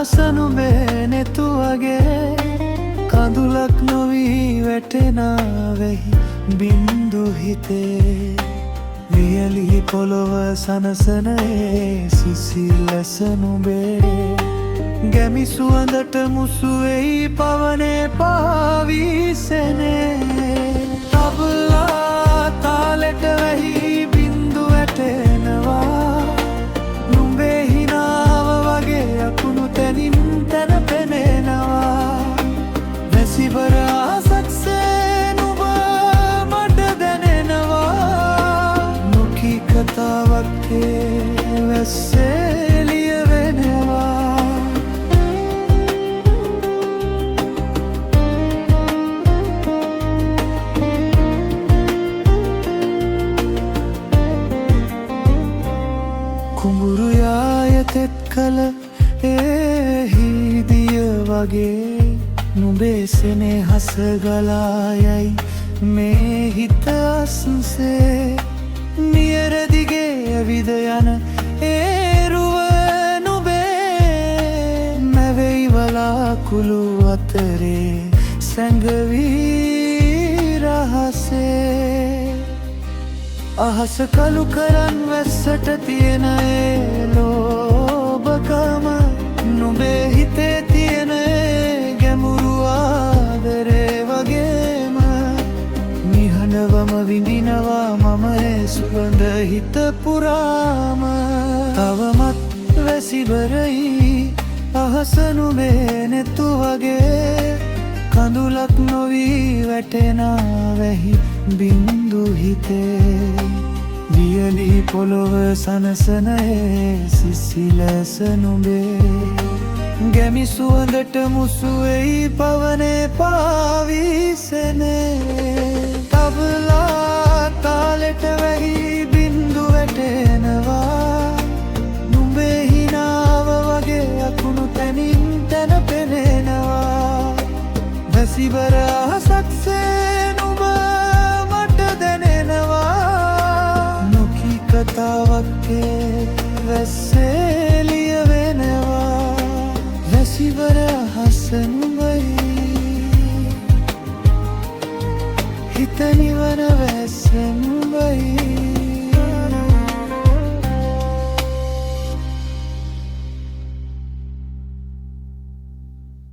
අහසනු බේනෙතු වගේ කඳුලක් නොවී වැටෙනා වෙහි බින්දු හිතේ වියලි පොළොව සනසනේ සිසිලස නුඹේ ගැමි සුවඳට මුසු වෙයි පවනේ පාවිසෙනේ තබලා තාලෙට වැහි බින්දු වැටෙනවා නුඹේ හිනාව වගේ අකුණු තැනින් තැන පෙනෙනවා වැසිබර ආසක්සේ නුඹ මට දැනෙනවා නොකී කතාවක් වැස්සේ ලියවෙනවා කුඹුරු යාය තෙත් කල හිදිය වගේ නුඹේ සෙනෙහස ගලා යයි මේ හිත අස්සේ නියර දිගේ ඇවිද යන රුව නුඹේ මැවෙයි වලාකුළු අතරේ සැඟවී රහසේ අහස කළු කරන් වැස්සට තියෙන ලෝභකම නුඹේ හිතේ තියෙන ගැඹුරු ආදරේ වගේම නිහඬවම විඳිනවා මම සුවඳ හිත පුරාම තවමත් වැසිබරයි අහස නුඹේ නෙතු වගේ කඳුලක් නොවී වැටෙනා වැහි බින්දු හිතේ වියලි පොළොව සනසනේ සිසිලස නුඹේ ගැමි සුවඳට මුසු වෙයි පවනේ පාවිසෙනේ තබලා තාලෙට වැහි බින්දු වැටෙනවා නුඹේ හිනාව වගේ අකුණු තැනින් තැන පෙනෙනවා වැසිබර අහසක්සේ නුඹ මට දැනෙනවා නොකී කතාවක් වැස්සේ ලියවෙනවා වැසිබර අහස නුඹයි හිත නිවන වැස්ස නුඹයි